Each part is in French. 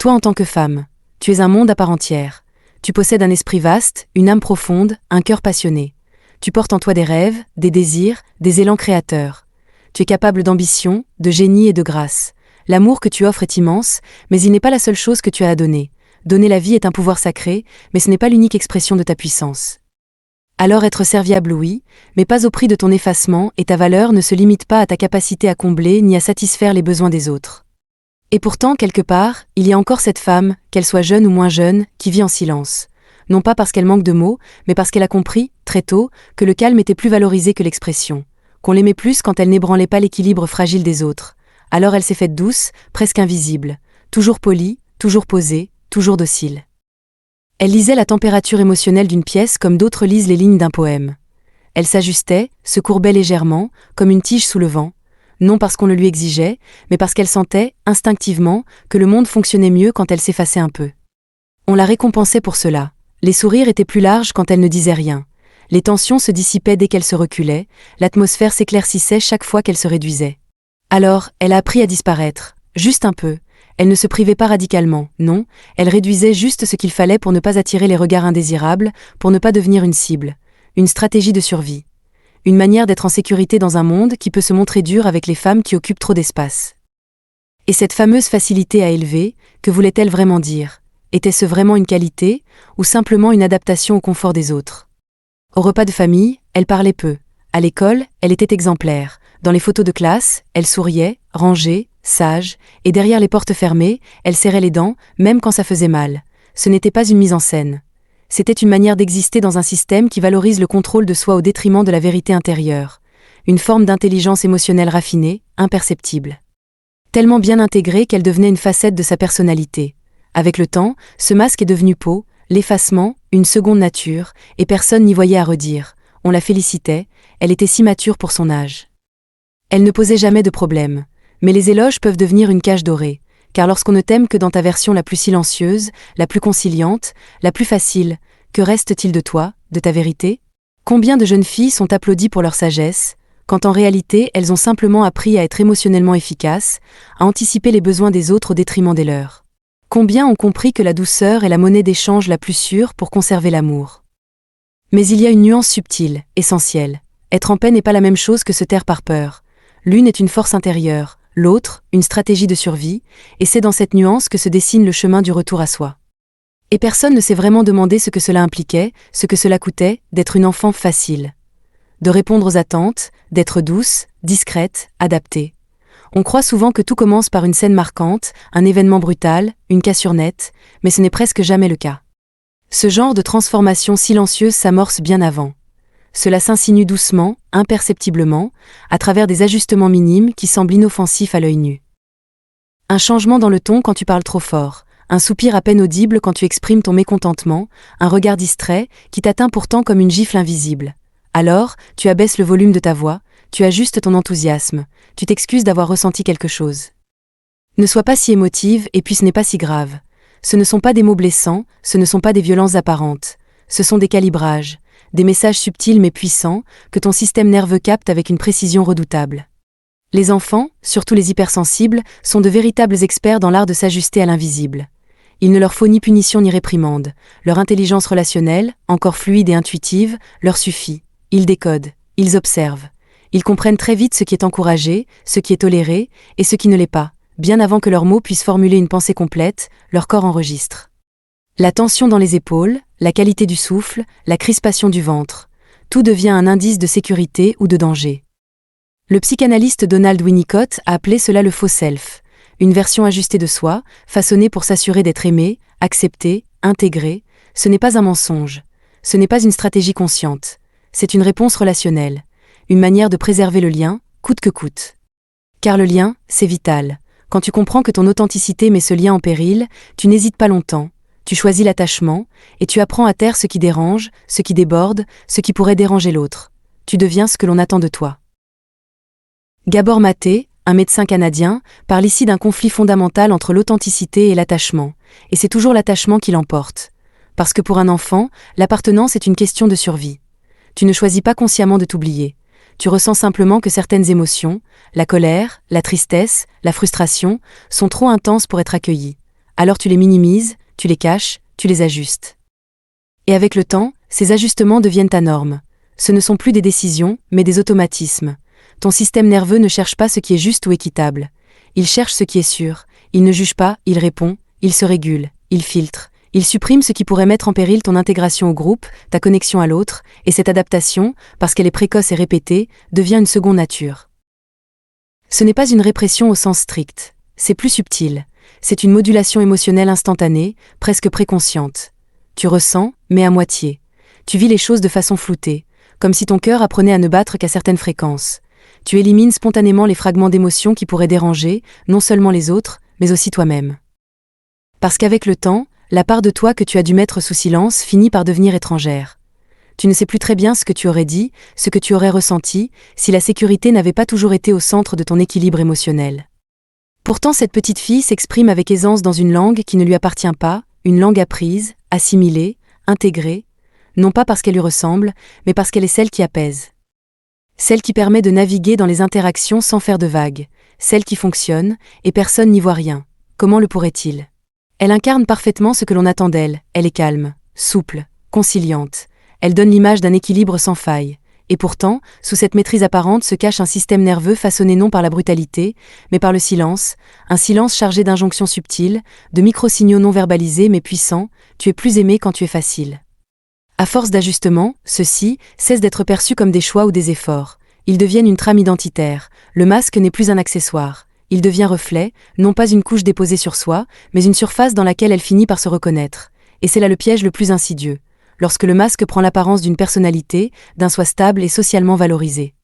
Toi en tant que femme, tu es un monde à part entière. Tu possèdes un esprit vaste, une âme profonde, un cœur passionné. Tu portes en toi des rêves, des désirs, des élans créateurs. Tu es capable d'ambition, de génie et de grâce. L'amour que tu offres est immense, mais il n'est pas la seule chose que tu as à donner. Donner la vie est un pouvoir sacré, mais ce n'est pas l'unique expression de ta puissance. Alors être serviable oui, mais pas au prix de ton effacement, et ta valeur ne se limite pas à ta capacité à combler ni à satisfaire les besoins des autres. Et pourtant, quelque part, il y a encore cette femme, qu'elle soit jeune ou moins jeune, qui vit en silence. Non pas parce qu'elle manque de mots, mais parce qu'elle a compris, très tôt, que le calme était plus valorisé que l'expression. Qu'on l'aimait plus quand elle n'ébranlait pas l'équilibre fragile des autres. Alors elle s'est faite douce, presque invisible. Toujours polie, toujours posée, toujours docile. Elle lisait la température émotionnelle d'une pièce comme d'autres lisent les lignes d'un poème. Elle s'ajustait, se courbait légèrement, comme une tige sous le vent. Non parce qu'on le lui exigeait, mais parce qu'elle sentait, instinctivement, que le monde fonctionnait mieux quand elle s'effaçait un peu. On la récompensait pour cela. Les sourires étaient plus larges quand elle ne disait rien. Les tensions se dissipaient dès qu'elle se reculait, l'atmosphère s'éclaircissait chaque fois qu'elle se réduisait. Alors, elle a appris à disparaître, juste un peu. Elle ne se privait pas radicalement, non, elle réduisait juste ce qu'il fallait pour ne pas attirer les regards indésirables, pour ne pas devenir une cible. Une stratégie de survie. Une manière d'être en sécurité dans un monde qui peut se montrer dur avec les femmes qui occupent trop d'espace. Et cette fameuse facilité à élever, que voulait-elle vraiment dire? Était-ce vraiment une qualité, ou simplement une adaptation au confort des autres? Au repas de famille, elle parlait peu. À l'école, elle était exemplaire. Dans les photos de classe, elle souriait, rangée, sage, et derrière les portes fermées, elle serrait les dents, même quand ça faisait mal. Ce n'était pas une mise en scène. C'était une manière d'exister dans un système qui valorise le contrôle de soi au détriment de la vérité intérieure. Une forme d'intelligence émotionnelle raffinée, imperceptible. Tellement bien intégrée qu'elle devenait une facette de sa personnalité. Avec le temps, ce masque est devenu peau, l'effacement, une seconde nature, et personne n'y voyait à redire. On la félicitait, elle était si mature pour son âge. Elle ne posait jamais de problème. Mais les éloges peuvent devenir une cage dorée. Car lorsqu'on ne t'aime que dans ta version la plus silencieuse, la plus conciliante, la plus facile, que reste-t-il de toi, de ta vérité? Combien de jeunes filles sont applaudies pour leur sagesse, quand en réalité elles ont simplement appris à être émotionnellement efficaces, à anticiper les besoins des autres au détriment des leurs? Combien ont compris que la douceur est la monnaie d'échange la plus sûre pour conserver l'amour? Mais il y a une nuance subtile, essentielle. Être en paix n'est pas la même chose que se taire par peur. L'une est une force intérieure, l'autre, une stratégie de survie, et c'est dans cette nuance que se dessine le chemin du retour à soi. Et personne ne s'est vraiment demandé ce que cela impliquait, ce que cela coûtait, d'être une enfant facile. De répondre aux attentes, d'être douce, discrète, adaptée. On croit souvent que tout commence par une scène marquante, un événement brutal, une cassure nette, mais ce n'est presque jamais le cas. Ce genre de transformation silencieuse s'amorce bien avant. Cela s'insinue doucement, imperceptiblement, à travers des ajustements minimes qui semblent inoffensifs à l'œil nu. Un changement dans le ton quand tu parles trop fort, un soupir à peine audible quand tu exprimes ton mécontentement, un regard distrait qui t'atteint pourtant comme une gifle invisible. Alors, tu abaisses le volume de ta voix, tu ajustes ton enthousiasme, tu t'excuses d'avoir ressenti quelque chose. Ne sois pas si émotive et puis ce n'est pas si grave. Ce ne sont pas des mots blessants, ce ne sont pas des violences apparentes, ce sont des calibrages. Des messages subtils mais puissants, que ton système nerveux capte avec une précision redoutable. Les enfants, surtout les hypersensibles, sont de véritables experts dans l'art de s'ajuster à l'invisible. Il ne leur faut ni punition ni réprimande. Leur intelligence relationnelle, encore fluide et intuitive, leur suffit. Ils décodent, ils observent. Ils comprennent très vite ce qui est encouragé, ce qui est toléré, et ce qui ne l'est pas. Bien avant que leurs mots puissent formuler une pensée complète, leur corps enregistre. La tension dans les épaules, la qualité du souffle, la crispation du ventre, tout devient un indice de sécurité ou de danger. Le psychanalyste Donald Winnicott a appelé cela le faux self, une version ajustée de soi, façonnée pour s'assurer d'être aimé, accepté, intégré. Ce n'est pas un mensonge, ce n'est pas une stratégie consciente, c'est une réponse relationnelle, une manière de préserver le lien, coûte que coûte. Car le lien, c'est vital. Quand tu comprends que ton authenticité met ce lien en péril, tu n'hésites pas longtemps. Tu choisis l'attachement, et tu apprends à taire ce qui dérange, ce qui déborde, ce qui pourrait déranger l'autre. Tu deviens ce que l'on attend de toi. Gabor Maté, un médecin canadien, parle ici d'un conflit fondamental entre l'authenticité et l'attachement, et c'est toujours l'attachement qui l'emporte. Parce que pour un enfant, l'appartenance est une question de survie. Tu ne choisis pas consciemment de t'oublier. Tu ressens simplement que certaines émotions, la colère, la tristesse, la frustration, sont trop intenses pour être accueillies. Alors tu les minimises, tu les caches, tu les ajustes. Et avec le temps, ces ajustements deviennent ta norme. Ce ne sont plus des décisions, mais des automatismes. Ton système nerveux ne cherche pas ce qui est juste ou équitable. Il cherche ce qui est sûr. Il ne juge pas, il répond, il se régule, il filtre. Il supprime ce qui pourrait mettre en péril ton intégration au groupe, ta connexion à l'autre, et cette adaptation, parce qu'elle est précoce et répétée, devient une seconde nature. Ce n'est pas une répression au sens strict. C'est plus subtil. C'est une modulation émotionnelle instantanée, presque préconsciente. Tu ressens, mais à moitié. Tu vis les choses de façon floutée, comme si ton cœur apprenait à ne battre qu'à certaines fréquences. Tu élimines spontanément les fragments d'émotions qui pourraient déranger, non seulement les autres, mais aussi toi-même. Parce qu'avec le temps, la part de toi que tu as dû mettre sous silence finit par devenir étrangère. Tu ne sais plus très bien ce que tu aurais dit, ce que tu aurais ressenti, si la sécurité n'avait pas toujours été au centre de ton équilibre émotionnel. Pourtant, cette petite fille s'exprime avec aisance dans une langue qui ne lui appartient pas, une langue apprise, assimilée, intégrée, non pas parce qu'elle lui ressemble, mais parce qu'elle est celle qui apaise. Celle qui permet de naviguer dans les interactions sans faire de vagues, celle qui fonctionne, et personne n'y voit rien. Comment le pourrait-il ? Elle incarne parfaitement ce que l'on attend d'elle, elle est calme, souple, conciliante, elle donne l'image d'un équilibre sans faille. Et pourtant, sous cette maîtrise apparente se cache un système nerveux façonné non par la brutalité, mais par le silence, un silence chargé d'injonctions subtiles, de micro-signaux non verbalisés mais puissants, tu es plus aimé quand tu es facile. À force d'ajustement, ceux-ci cessent d'être perçus comme des choix ou des efforts. Ils deviennent une trame identitaire, le masque n'est plus un accessoire. Il devient reflet, non pas une couche déposée sur soi, mais une surface dans laquelle elle finit par se reconnaître. Et c'est là le piège le plus insidieux, lorsque le masque prend l'apparence d'une personnalité, d'un soi stable et socialement valorisé.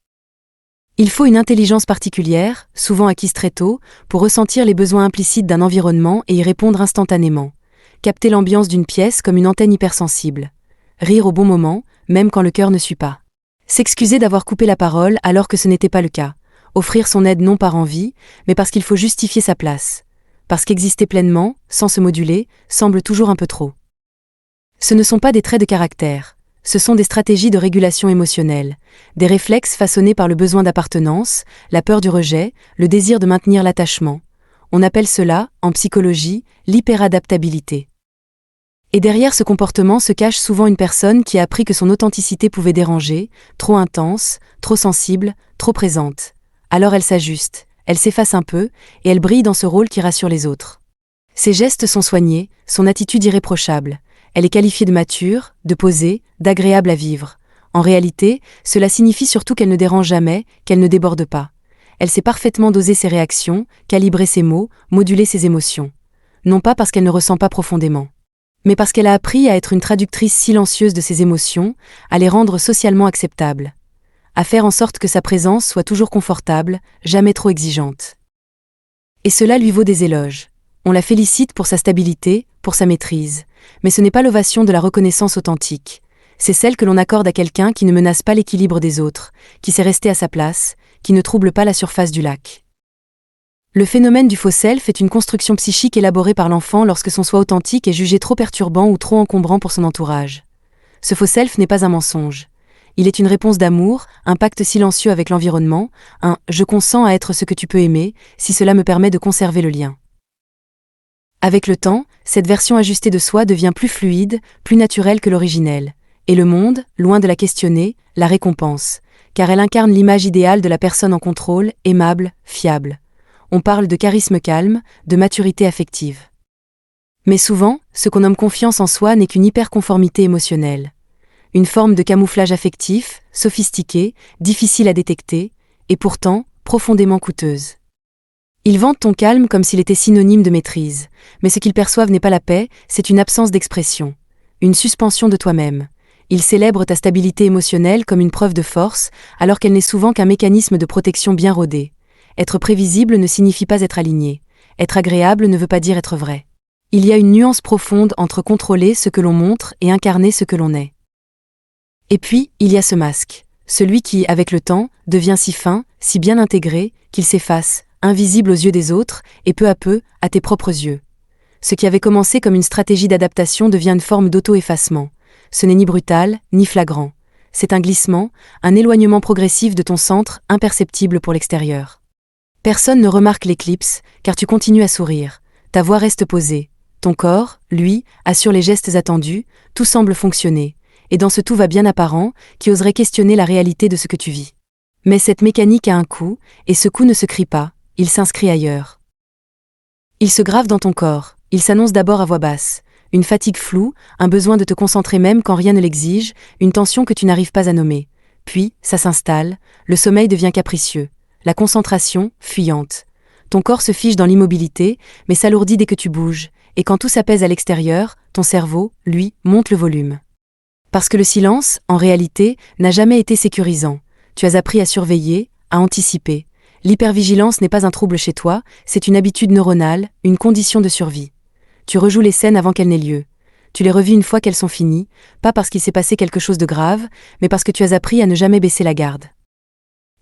Il faut une intelligence particulière, souvent acquise très tôt, pour ressentir les besoins implicites d'un environnement et y répondre instantanément. Capter l'ambiance d'une pièce comme une antenne hypersensible. Rire au bon moment, même quand le cœur ne suit pas. S'excuser d'avoir coupé la parole alors que ce n'était pas le cas. Offrir son aide non par envie, mais parce qu'il faut justifier sa place. Parce qu'exister pleinement, sans se moduler, semble toujours un peu trop. Ce ne sont pas des traits de caractère, ce sont des stratégies de régulation émotionnelle, des réflexes façonnés par le besoin d'appartenance, la peur du rejet, le désir de maintenir l'attachement. On appelle cela, en psychologie, l'hyperadaptabilité. Et derrière ce comportement se cache souvent une personne qui a appris que son authenticité pouvait déranger, trop intense, trop sensible, trop présente. Alors elle s'ajuste, elle s'efface un peu, et elle brille dans ce rôle qui rassure les autres. Ses gestes sont soignés, son attitude irréprochable. Elle est qualifiée de mature, de posée, d'agréable à vivre. En réalité, cela signifie surtout qu'elle ne dérange jamais, qu'elle ne déborde pas. Elle sait parfaitement doser ses réactions, calibrer ses mots, moduler ses émotions. Non pas parce qu'elle ne ressent pas profondément, mais parce qu'elle a appris à être une traductrice silencieuse de ses émotions, à les rendre socialement acceptables. À faire en sorte que sa présence soit toujours confortable, jamais trop exigeante. Et cela lui vaut des éloges. On la félicite pour sa stabilité, pour sa maîtrise. Mais ce n'est pas l'ovation de la reconnaissance authentique. C'est celle que l'on accorde à quelqu'un qui ne menace pas l'équilibre des autres, qui sait rester à sa place, qui ne trouble pas la surface du lac. Le phénomène du faux self est une construction psychique élaborée par l'enfant lorsque son soi authentique est jugé trop perturbant ou trop encombrant pour son entourage. Ce faux self n'est pas un mensonge. Il est une réponse d'amour, un pacte silencieux avec l'environnement, un « je consens à être ce que tu peux aimer, si cela me permet de conserver le lien ». Avec le temps, cette version ajustée de soi devient plus fluide, plus naturelle que l'originelle. Et le monde, loin de la questionner, la récompense, car elle incarne l'image idéale de la personne en contrôle, aimable, fiable. On parle de charisme calme, de maturité affective. Mais souvent, ce qu'on nomme confiance en soi n'est qu'une hyperconformité émotionnelle. Une forme de camouflage affectif, sophistiquée, difficile à détecter, et pourtant, profondément coûteuse. Ils vantent ton calme comme s'il était synonyme de maîtrise, mais ce qu'ils perçoivent n'est pas la paix, c'est une absence d'expression, une suspension de toi-même. Ils célèbrent ta stabilité émotionnelle comme une preuve de force, alors qu'elle n'est souvent qu'un mécanisme de protection bien rodé. Être prévisible ne signifie pas être aligné. Être agréable ne veut pas dire être vrai. Il y a une nuance profonde entre contrôler ce que l'on montre et incarner ce que l'on est. Et puis, il y a ce masque, celui qui, avec le temps, devient si fin, si bien intégré, qu'il s'efface, invisible aux yeux des autres, et peu à peu, à tes propres yeux. Ce qui avait commencé comme une stratégie d'adaptation devient une forme d'auto-effacement. Ce n'est ni brutal, ni flagrant. C'est un glissement, un éloignement progressif de ton centre, imperceptible pour l'extérieur. Personne ne remarque l'éclipse, car tu continues à sourire. Ta voix reste posée. Ton corps, lui, assure les gestes attendus, tout semble fonctionner, et dans ce tout va bien apparent, qui oserait questionner la réalité de ce que tu vis. Mais cette mécanique a un coût, et ce coût ne se crie pas, il s'inscrit ailleurs. Il se grave dans ton corps, il s'annonce d'abord à voix basse. Une fatigue floue, un besoin de te concentrer même quand rien ne l'exige, une tension que tu n'arrives pas à nommer. Puis, ça s'installe, le sommeil devient capricieux, la concentration, fuyante. Ton corps se fige dans l'immobilité, mais s'alourdit dès que tu bouges, et quand tout s'apaise à l'extérieur, ton cerveau, lui, monte le volume. Parce que le silence, en réalité, n'a jamais été sécurisant. Tu as appris à surveiller, à anticiper. L'hypervigilance n'est pas un trouble chez toi, c'est une habitude neuronale, une condition de survie. Tu rejoues les scènes avant qu'elles n'aient lieu. Tu les revis une fois qu'elles sont finies, pas parce qu'il s'est passé quelque chose de grave, mais parce que tu as appris à ne jamais baisser la garde.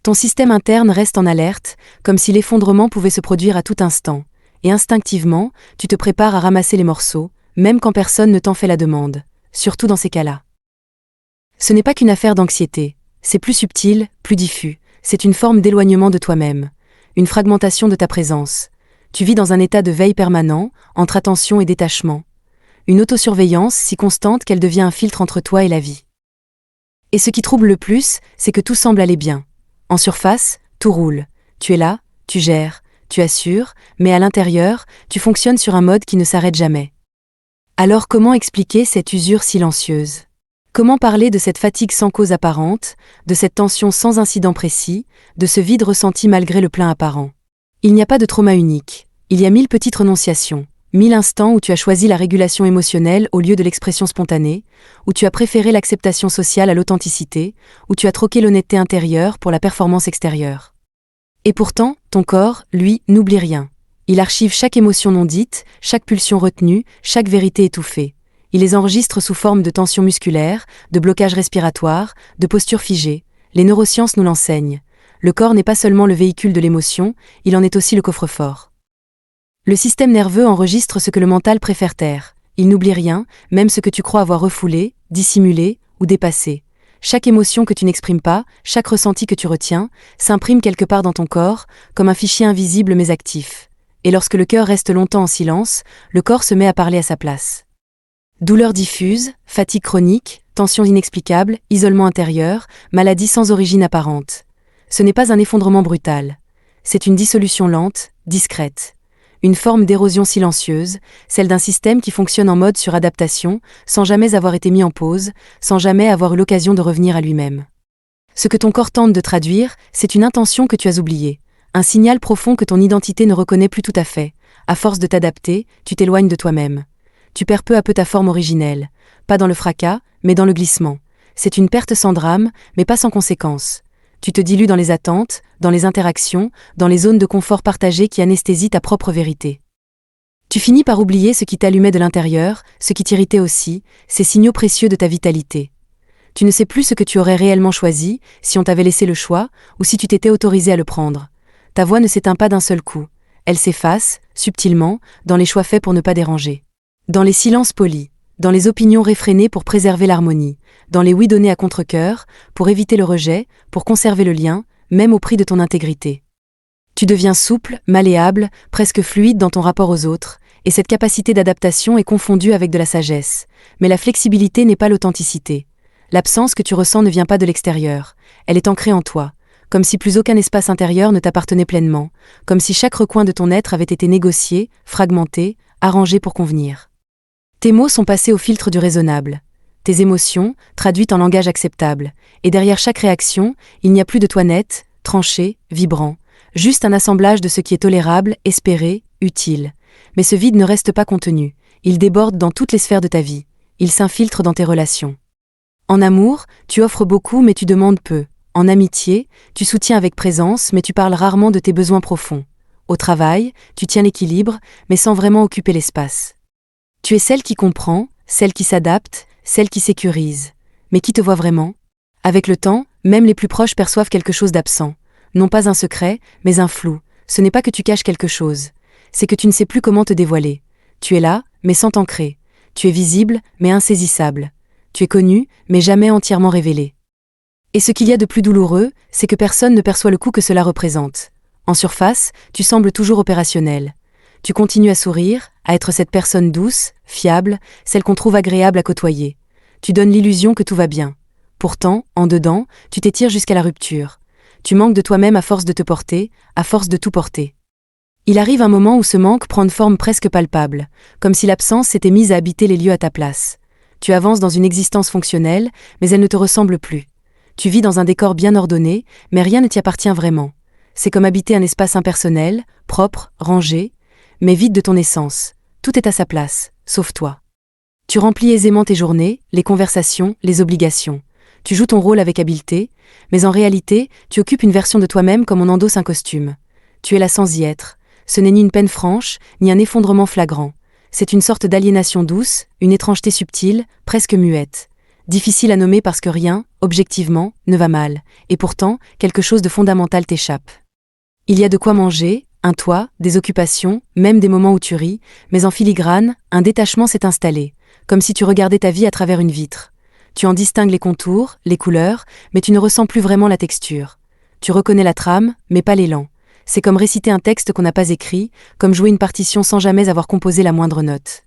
Ton système interne reste en alerte, comme si l'effondrement pouvait se produire à tout instant, et instinctivement, tu te prépares à ramasser les morceaux, même quand personne ne t'en fait la demande, surtout dans ces cas-là. Ce n'est pas qu'une affaire d'anxiété, c'est plus subtil, plus diffus, c'est une forme d'éloignement de toi-même, une fragmentation de ta présence. Tu vis dans un état de veille permanent, entre attention et détachement. Une autosurveillance si constante qu'elle devient un filtre entre toi et la vie. Et ce qui trouble le plus, c'est que tout semble aller bien. En surface, tout roule. Tu es là, tu gères, tu assures, mais à l'intérieur, tu fonctionnes sur un mode qui ne s'arrête jamais. Alors comment expliquer cette usure silencieuse ? Comment parler de cette fatigue sans cause apparente, de cette tension sans incident précis, de ce vide ressenti malgré le plein apparent ? Il n'y a pas de trauma unique. Il y a 1000 petites renonciations, 1000 instants où tu as choisi la régulation émotionnelle au lieu de l'expression spontanée, où tu as préféré l'acceptation sociale à l'authenticité, où tu as troqué l'honnêteté intérieure pour la performance extérieure. Et pourtant, ton corps, lui, n'oublie rien. Il archive chaque émotion non dite, chaque pulsion retenue, chaque vérité étouffée. Il les enregistre sous forme de tension musculaire, de blocage respiratoire, de posture figée. Les neurosciences nous l'enseignent. Le corps n'est pas seulement le véhicule de l'émotion, il en est aussi le coffre-fort. Le système nerveux enregistre ce que le mental préfère taire. Il n'oublie rien, même ce que tu crois avoir refoulé, dissimulé ou dépassé. Chaque émotion que tu n'exprimes pas, chaque ressenti que tu retiens, s'imprime quelque part dans ton corps, comme un fichier invisible mais actif. Et lorsque le cœur reste longtemps en silence, le corps se met à parler à sa place. Douleur diffuse, fatigue chronique, tension inexplicable, isolement intérieur, maladie sans origine apparente. Ce n'est pas un effondrement brutal. C'est une dissolution lente, discrète. Une forme d'érosion silencieuse, celle d'un système qui fonctionne en mode suradaptation, sans jamais avoir été mis en pause, sans jamais avoir eu l'occasion de revenir à lui-même. Ce que ton corps tente de traduire, c'est une intention que tu as oubliée, un signal profond que ton identité ne reconnaît plus tout à fait. À force de t'adapter, tu t'éloignes de toi-même. Tu perds peu à peu ta forme originelle, pas dans le fracas, mais dans le glissement. C'est une perte sans drame, mais pas sans conséquence. Tu te dilues dans les attentes, dans les interactions, dans les zones de confort partagées qui anesthésient ta propre vérité. Tu finis par oublier ce qui t'allumait de l'intérieur, ce qui t'irritait aussi, ces signaux précieux de ta vitalité. Tu ne sais plus ce que tu aurais réellement choisi, si on t'avait laissé le choix, ou si tu t'étais autorisé à le prendre. Ta voix ne s'éteint pas d'un seul coup. Elle s'efface, subtilement, dans les choix faits pour ne pas déranger. Dans les silences polis, dans les opinions réfrénées pour préserver l'harmonie, dans les oui donnés à contre-cœur, pour éviter le rejet, pour conserver le lien, même au prix de ton intégrité. Tu deviens souple, malléable, presque fluide dans ton rapport aux autres, et cette capacité d'adaptation est confondue avec de la sagesse. Mais la flexibilité n'est pas l'authenticité. L'absence que tu ressens ne vient pas de l'extérieur, elle est ancrée en toi, comme si plus aucun espace intérieur ne t'appartenait pleinement, comme si chaque recoin de ton être avait été négocié, fragmenté, arrangé pour convenir. Tes mots sont passés au filtre du raisonnable, tes émotions, traduites en langage acceptable, et derrière chaque réaction, il n'y a plus de toi net, tranché, vibrant, juste un assemblage de ce qui est tolérable, espéré, utile. Mais ce vide ne reste pas contenu, il déborde dans toutes les sphères de ta vie, il s'infiltre dans tes relations. En amour, tu offres beaucoup mais tu demandes peu. En amitié, tu soutiens avec présence mais tu parles rarement de tes besoins profonds. Au travail, tu tiens l'équilibre mais sans vraiment occuper l'espace. Tu es celle qui comprend, celle qui s'adapte, celle qui sécurise. Mais qui te voit vraiment ? Avec le temps, même les plus proches perçoivent quelque chose d'absent. Non pas un secret, mais un flou. Ce n'est pas que tu caches quelque chose. C'est que tu ne sais plus comment te dévoiler. Tu es là, mais sans t'ancrer. Tu es visible, mais insaisissable. Tu es connu, mais jamais entièrement révélé. Et ce qu'il y a de plus douloureux, c'est que personne ne perçoit le coût que cela représente. En surface, tu sembles toujours opérationnel. Tu continues à sourire, à être cette personne douce, fiable, celle qu'on trouve agréable à côtoyer. Tu donnes l'illusion que tout va bien. Pourtant, en dedans, tu t'étires jusqu'à la rupture. Tu manques de toi-même à force de te porter, à force de tout porter. Il arrive un moment où ce manque prend une forme presque palpable, comme si l'absence s'était mise à habiter les lieux à ta place. Tu avances dans une existence fonctionnelle, mais elle ne te ressemble plus. Tu vis dans un décor bien ordonné, mais rien ne t'y appartient vraiment. C'est comme habiter un espace impersonnel, propre, rangé, mais vide de ton essence. Tout est à sa place, sauf toi. Tu remplis aisément tes journées, les conversations, les obligations. Tu joues ton rôle avec habileté, mais en réalité, tu occupes une version de toi-même comme on endosse un costume. Tu es là sans y être. Ce n'est ni une peine franche, ni un effondrement flagrant. C'est une sorte d'aliénation douce, une étrangeté subtile, presque muette. Difficile à nommer parce que rien, objectivement, ne va mal, et pourtant, quelque chose de fondamental t'échappe. Il y a de quoi manger, un toit, des occupations, même des moments où tu ris, mais en filigrane, un détachement s'est installé, comme si tu regardais ta vie à travers une vitre. Tu en distingues les contours, les couleurs, mais tu ne ressens plus vraiment la texture. Tu reconnais la trame, mais pas l'élan. C'est comme réciter un texte qu'on n'a pas écrit, comme jouer une partition sans jamais avoir composé la moindre note.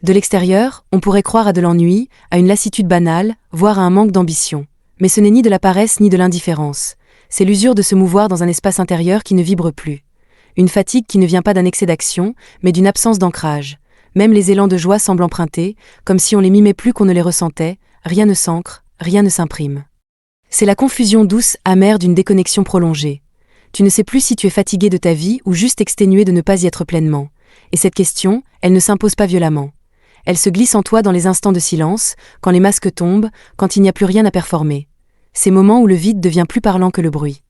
De l'extérieur, on pourrait croire à de l'ennui, à une lassitude banale, voire à un manque d'ambition. Mais ce n'est ni de la paresse ni de l'indifférence. C'est l'usure de se mouvoir dans un espace intérieur qui ne vibre plus. Une fatigue qui ne vient pas d'un excès d'action, mais d'une absence d'ancrage. Même les élans de joie semblent empruntés, comme si on les mimait plus qu'on ne les ressentait, rien ne s'ancre, rien ne s'imprime. C'est la confusion douce, amère d'une déconnexion prolongée. Tu ne sais plus si tu es fatigué de ta vie ou juste exténué de ne pas y être pleinement. Et cette question, elle ne s'impose pas violemment. Elle se glisse en toi dans les instants de silence, quand les masques tombent, quand il n'y a plus rien à performer. Ces moments où le vide devient plus parlant que le bruit.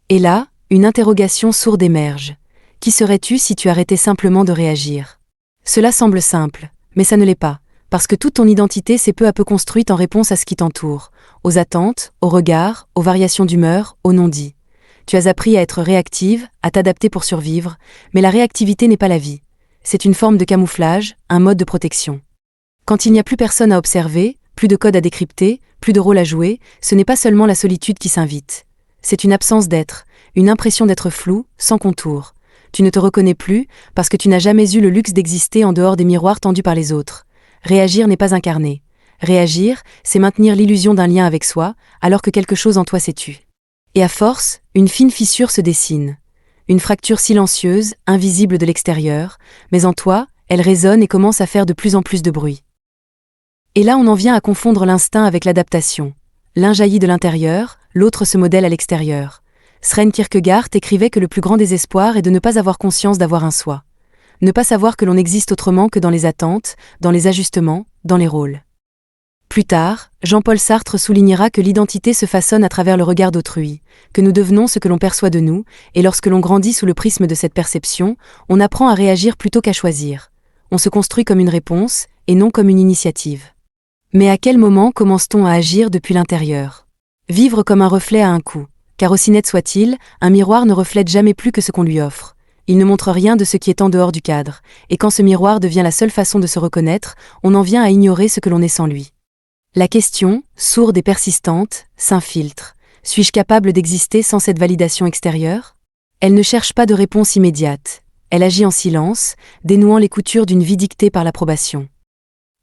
Et là, une interrogation sourde émerge. Qui serais-tu si tu arrêtais simplement de réagir ? Cela semble simple, mais ça ne l'est pas, parce que toute ton identité s'est peu à peu construite en réponse à ce qui t'entoure, aux attentes, aux regards, aux variations d'humeur, aux non-dits. Tu as appris à être réactive, à t'adapter pour survivre, mais la réactivité n'est pas la vie. C'est une forme de camouflage, un mode de protection. Quand il n'y a plus personne à observer, plus de code à décrypter, plus de rôle à jouer, ce n'est pas seulement la solitude qui s'invite. C'est une absence d'être, une impression d'être flou, sans contour. Tu ne te reconnais plus, parce que tu n'as jamais eu le luxe d'exister en dehors des miroirs tendus par les autres. Réagir n'est pas incarner. Réagir, c'est maintenir l'illusion d'un lien avec soi, alors que quelque chose en toi s'est tu. Et à force, une fine fissure se dessine. Une fracture silencieuse, invisible de l'extérieur, mais en toi, elle résonne et commence à faire de plus en plus de bruit. Et là on en vient à confondre l'instinct avec l'adaptation. L'un jaillit de l'intérieur, l'autre se modèle à l'extérieur. Søren Kierkegaard écrivait que le plus grand désespoir est de ne pas avoir conscience d'avoir un soi. Ne pas savoir que l'on existe autrement que dans les attentes, dans les ajustements, dans les rôles. Plus tard, Jean-Paul Sartre soulignera que l'identité se façonne à travers le regard d'autrui, que nous devenons ce que l'on perçoit de nous, et lorsque l'on grandit sous le prisme de cette perception, on apprend à réagir plutôt qu'à choisir. On se construit comme une réponse, et non comme une initiative. Mais à quel moment commence-t-on à agir depuis l'intérieur ? Vivre comme un reflet a un coût, car aussi net soit-il, un miroir ne reflète jamais plus que ce qu'on lui offre. Il ne montre rien de ce qui est en dehors du cadre, et quand ce miroir devient la seule façon de se reconnaître, on en vient à ignorer ce que l'on est sans lui. La question, sourde et persistante, s'infiltre. Suis-je capable d'exister sans cette validation extérieure ? Elle ne cherche pas de réponse immédiate. Elle agit en silence, dénouant les coutures d'une vie dictée par l'approbation.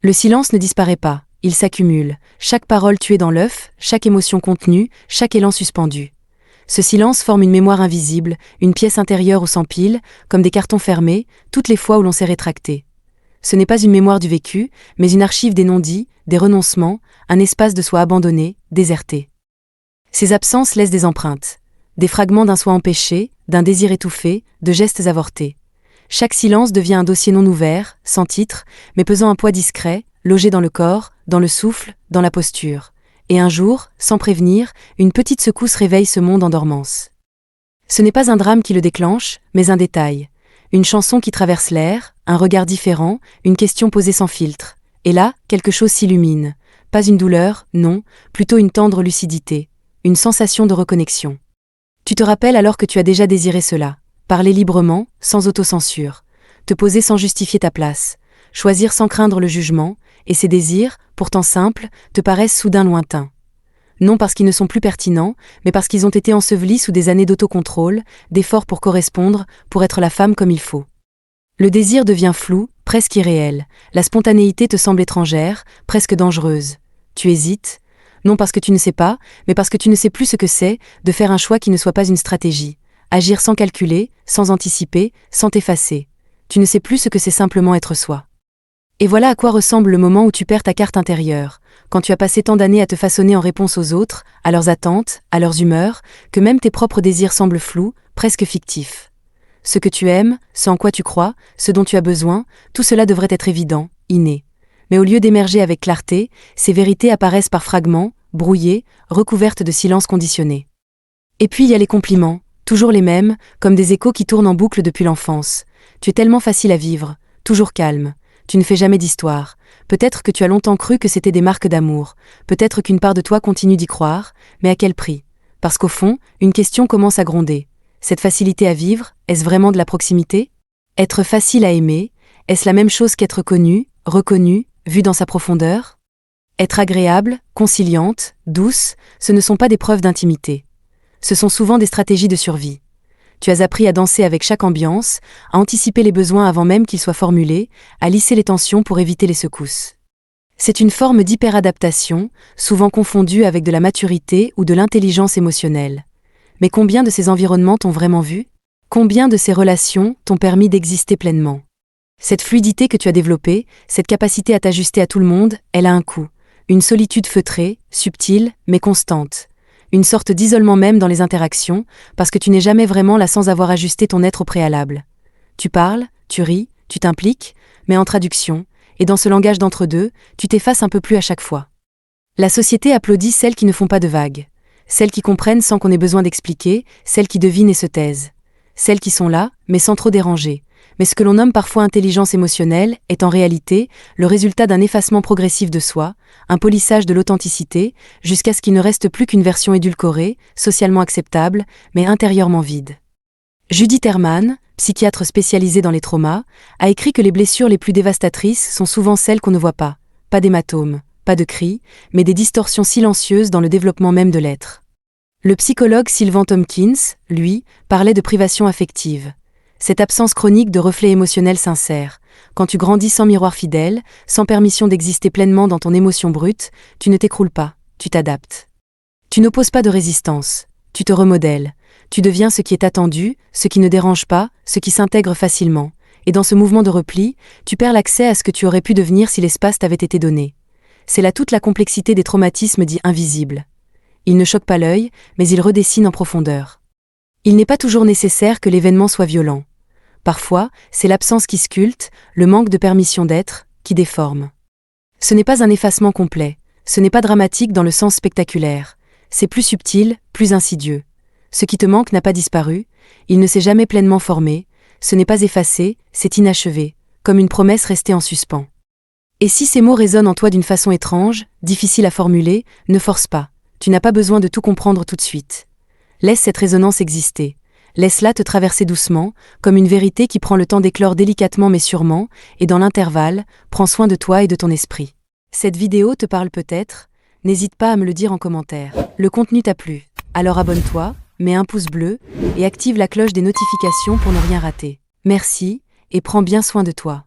Le silence ne disparaît pas, il s'accumule, chaque parole tuée dans l'œuf, chaque émotion contenue, chaque élan suspendu. Ce silence forme une mémoire invisible, une pièce intérieure où s'empile, comme des cartons fermés, toutes les fois où l'on s'est rétracté. Ce n'est pas une mémoire du vécu, mais une archive des non-dits, des renoncements, un espace de soi abandonné, déserté. Ces absences laissent des empreintes, des fragments d'un soi empêché, d'un désir étouffé, de gestes avortés. Chaque silence devient un dossier non ouvert, sans titre, mais pesant un poids discret, logé dans le corps, dans le souffle, dans la posture. Et un jour, sans prévenir, une petite secousse réveille ce monde en dormance. Ce n'est pas un drame qui le déclenche, mais un détail. Une chanson qui traverse l'air, un regard différent, une question posée sans filtre. Et là, quelque chose s'illumine. Pas une douleur, non, plutôt une tendre lucidité, une sensation de reconnexion. Tu te rappelles alors que tu as déjà désiré cela. Parler librement, sans autocensure. Te poser sans justifier ta place. Choisir sans craindre le jugement, et ces désirs, pourtant simples, te paraissent soudain lointains. Non parce qu'ils ne sont plus pertinents, mais parce qu'ils ont été ensevelis sous des années d'autocontrôle, d'efforts pour correspondre, pour être la femme comme il faut. Le désir devient flou, presque irréel. La spontanéité te semble étrangère, presque dangereuse. Tu hésites, non parce que tu ne sais pas, mais parce que tu ne sais plus ce que c'est de faire un choix qui ne soit pas une stratégie. Agir sans calculer, sans anticiper, sans t'effacer. Tu ne sais plus ce que c'est simplement être soi. Et voilà à quoi ressemble le moment où tu perds ta carte intérieure, quand tu as passé tant d'années à te façonner en réponse aux autres, à leurs attentes, à leurs humeurs, que même tes propres désirs semblent flous, presque fictifs. Ce que tu aimes, ce en quoi tu crois, ce dont tu as besoin, tout cela devrait être évident, inné. Mais au lieu d'émerger avec clarté, ces vérités apparaissent par fragments, brouillées, recouvertes de silence conditionné. Et puis il y a les compliments, toujours les mêmes, comme des échos qui tournent en boucle depuis l'enfance. Tu es tellement facile à vivre, toujours calme. Tu ne fais jamais d'histoire. Peut-être que tu as longtemps cru que c'était des marques d'amour. Peut-être qu'une part de toi continue d'y croire, mais à quel prix? Parce qu'au fond, une question commence à gronder. Cette facilité à vivre, est-ce vraiment de la proximité? Être facile à aimer, est-ce la même chose qu'être connu, reconnu, vu dans sa profondeur? Être agréable, conciliante, douce, ce ne sont pas des preuves d'intimité. Ce sont souvent des stratégies de survie. Tu as appris à danser avec chaque ambiance, à anticiper les besoins avant même qu'ils soient formulés, à lisser les tensions pour éviter les secousses. C'est une forme d'hyperadaptation, souvent confondue avec de la maturité ou de l'intelligence émotionnelle. Mais combien de ces environnements t'ont vraiment vu? Combien de ces relations t'ont permis d'exister pleinement? Cette fluidité que tu as développée, cette capacité à t'ajuster à tout le monde, elle a un coût. Une solitude feutrée, subtile, mais constante. Une sorte d'isolement même dans les interactions, parce que tu n'es jamais vraiment là sans avoir ajusté ton être au préalable. Tu parles, tu ris, tu t'impliques, mais en traduction, et dans ce langage d'entre-deux, tu t'effaces un peu plus à chaque fois. La société applaudit celles qui ne font pas de vagues, celles qui comprennent sans qu'on ait besoin d'expliquer, celles qui devinent et se taisent, celles qui sont là, mais sans trop déranger. Mais ce que l'on nomme parfois intelligence émotionnelle est en réalité le résultat d'un effacement progressif de soi, un polissage de l'authenticité, jusqu'à ce qu'il ne reste plus qu'une version édulcorée, socialement acceptable, mais intérieurement vide. Judith Herman, psychiatre spécialisée dans les traumas, a écrit que les blessures les plus dévastatrices sont souvent celles qu'on ne voit pas d'hématomes, pas de cris, mais des distorsions silencieuses dans le développement même de l'être. Le psychologue Sylvan Tompkins, lui, parlait de privation affective. Cette absence chronique de reflets émotionnels sincères. Quand tu grandis sans miroir fidèle, sans permission d'exister pleinement dans ton émotion brute, tu ne t'écroules pas, tu t'adaptes. Tu n'opposes pas de résistance, tu te remodèles, tu deviens ce qui est attendu, ce qui ne dérange pas, ce qui s'intègre facilement. Et dans ce mouvement de repli, tu perds l'accès à ce que tu aurais pu devenir si l'espace t'avait été donné. C'est là toute la complexité des traumatismes dits invisibles. Ils ne choquent pas l'œil, mais ils redessinent en profondeur. Il n'est pas toujours nécessaire que l'événement soit violent. Parfois, c'est l'absence qui sculpte, le manque de permission d'être, qui déforme. Ce n'est pas un effacement complet, ce n'est pas dramatique dans le sens spectaculaire. C'est plus subtil, plus insidieux. Ce qui te manque n'a pas disparu, il ne s'est jamais pleinement formé, ce n'est pas effacé, c'est inachevé, comme une promesse restée en suspens. Et si ces mots résonnent en toi d'une façon étrange, difficile à formuler, ne force pas, tu n'as pas besoin de tout comprendre tout de suite. Laisse cette résonance exister. Laisse-la te traverser doucement, comme une vérité qui prend le temps d'éclore délicatement mais sûrement, et dans l'intervalle, prends soin de toi et de ton esprit. Cette vidéo te parle peut-être? N'hésite pas à me le dire en commentaire. Le contenu t'a plu? Alors abonne-toi, mets un pouce bleu, et active la cloche des notifications pour ne rien rater. Merci, et prends bien soin de toi.